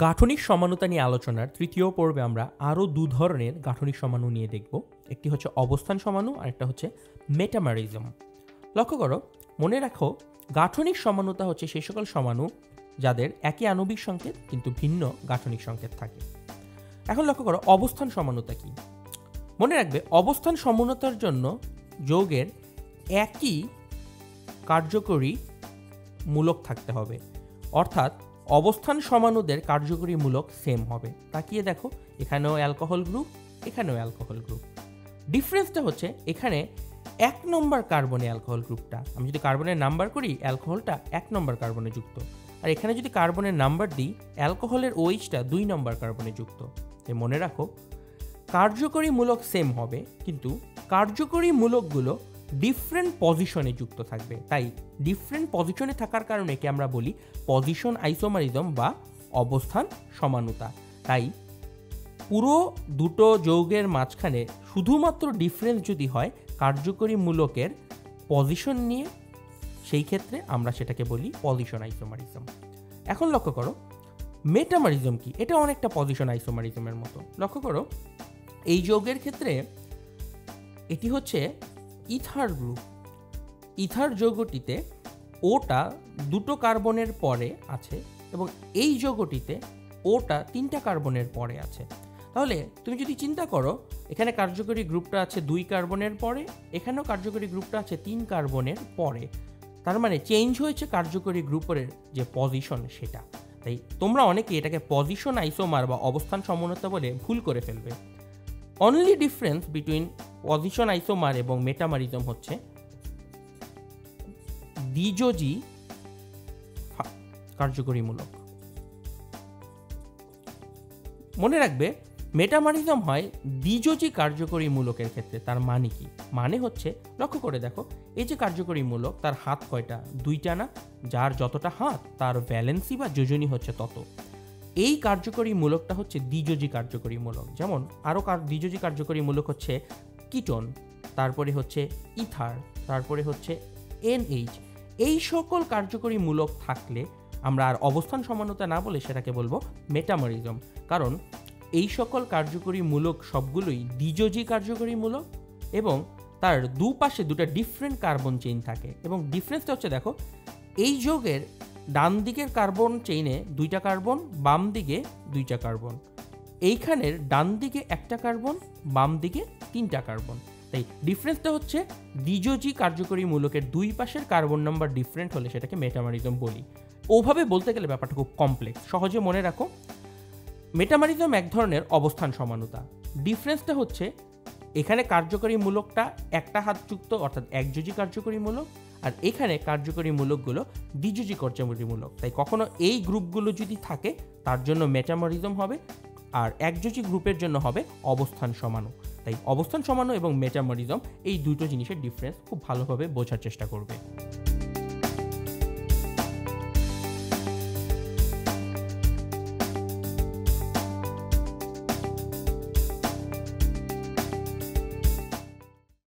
গাঠনিক সমানুতা নিয়ে আলোচনার তৃতীয় পর্বে আমরা আরও দু ধরনের গাঠনিক সমাণু নিয়ে দেখব। একটি হচ্ছে অবস্থান সমাণু আর একটা হচ্ছে মেটামারিজম। লক্ষ্য করো, মনে রাখো, গাঠনিক সমানুতা হচ্ছে সেই সকল সমাণু যাদের একই আণবিক সংকেত কিন্তু ভিন্ন গাঠনিক সংকেত থাকে। এখন লক্ষ্য করো, অবস্থান সমানুতা কি। মনে রাখবে, অবস্থান সমানুতার জন্য যৌগের একই কার্যকরী মূলক থাকতে হবে, অর্থাৎ অবস্থান সমাণুদের কার্যকরী মূলক সেম হবে। তাকিয়ে দেখো, এখানেও অ্যালকোহল গ্রুপ, এখানেও অ্যালকোহল গ্রুপ। ডিফারেন্সটা হচ্ছে এখানে 1 নম্বর কার্বনে অ্যালকোহল গ্রুপটা, আমি যদি কার্বনের নাম্বার করি অ্যালকোহলটা 1 নম্বর কার্বনে যুক্ত, আর এখানে যদি কার্বনের নাম্বার দিই অ্যালকোহলের OH-টা 2 নম্বর কার্বনে যুক্ত। তাই মনে রাখো, কার্যকরী মূলক সেম হবে কিন্তু কার্যকরী মূলকগুলো ডিফারেন্ট পজিশনে যুক্ত থাকবে। তাই ডিফারেন্ট পজিশনে থাকার কারণে একে আমরা বলি পজিশন আইসোমারিজম বা অবস্থান সমানুতা। তাই পুরো দুটো যৌগের মাঝখানে শুধুমাত্র ডিফারেন্স যদি হয় কার্যকরী মূলকের পজিশন নিয়ে, সেই ক্ষেত্রে আমরা সেটাকে বলি পজিশন আইসোমারিজম। এখন লক্ষ্য করো, মেটামারিজম কি। এটা অনেকটা পজিশন আইসোমারিজমের মতো। লক্ষ্য করো, এই যৌগের ক্ষেত্রে এটি হচ্ছে ইথার গ্রুপ। ইথার যৌগটিতে ওটা 2টো কার্বনের পরে আছে এবং এই যৌগটিতে ওটা 3টা কার্বনের পরে আছে। তাহলে তুমি যদি চিন্তা করো, এখানে কার্যকরী গ্রুপটা আছে 2 কার্বনের পরে, এখানেও কার্যকরী গ্রুপটা আছে 3 কার্বনের পরে, তার মানে চেঞ্জ হয়েছে কার্যকরী গ্রুপের যে পজিশন সেটা। তাই তোমরা অনেকে এটাকে পজিশন আইসোমার বা অবস্থান সমানুতা বলে ভুল করে ফেলবে। Only difference between position isomer এবং মেটামারিজম হচ্ছে দ্বিযোজী কার্যকরী মূলক। মনে রাখবে, মেটামারিজম হয় দ্বিযোজী কার্যকরী মূলকের ক্ষেত্রে। তার মানে কি? মানে হচ্ছে, লক্ষ্য করে দেখো, এই যে কার্যকরী মূলক, তার হাত কয়টা? 2টা না? যার যতটা হাত তার ভ্যালেন্সি বা যোজনী হচ্ছে তত। এই কার্যকরী মূলকটা হচ্ছে দ্বিযোজী কার্যকরী মূলক। যেমন আরও দ্বিযোজী কার্যকরী মূলক হচ্ছে কিটোন, তারপরে হচ্ছে ইথার, তারপরে হচ্ছে NH। এই সকল কার্যকরী মূলক থাকলে আমরা আর অবস্থান সমানুতা না বলে সেটাকে বলবো মেটামারিজম। কারণ এই সকল কার্যকরী মূলক সবগুলোই দ্বিযোজী কার্যকরী মূলক এবং তার দুপাশে 2টা ডিফারেন্ট কার্বন চেইন থাকে। এবং ডিফারেন্সটা হচ্ছে, দেখো, এই যৌগের ডান দিকের কার্বন চেইনে 2টা কার্বন, বাম দিকে 2টা কার্বন। এইখানের ডান দিকে 1টা কার্বন, বাম দিকে 3টা কার্বন। তাই ডিফারেন্সটা হচ্ছে দ্বিযোজী কার্যকরী মূলকের 2 পাশের কার্বন নাম্বার ডিফারেন্ট হলে সেটাকে মেটামারিজম বলি। ওভাবে বলতে গেলে ব্যাপারটা খুব কমপ্লেক্স, সহজে মনে রাখো। মেটামারিজম এক ধরনের অবস্থান সমানুতা। ডিফারেন্সটা হচ্ছে এখানে কার্যকরী মূলকটা 1টা হাত যুক্ত, অর্থাৎ একযোজী কার্যকরী মূলক, আর এখানে কার্যকরী মূলকগুলো দ্বিযোজী কার্যকরী মূলক। তাই কখনো এই গ্রুপগুলো যদি থাকে তার জন্য মেটামারিজম হবে, আর একযোজী গ্রুপের জন্য হবে অবস্থান সমাণু। তাই অবস্থান সমাণু এবং মেটামারিজম এই দুটো জিনিসের ডিফারেন্স খুব ভালোভাবে বোঝার চেষ্টা করবে।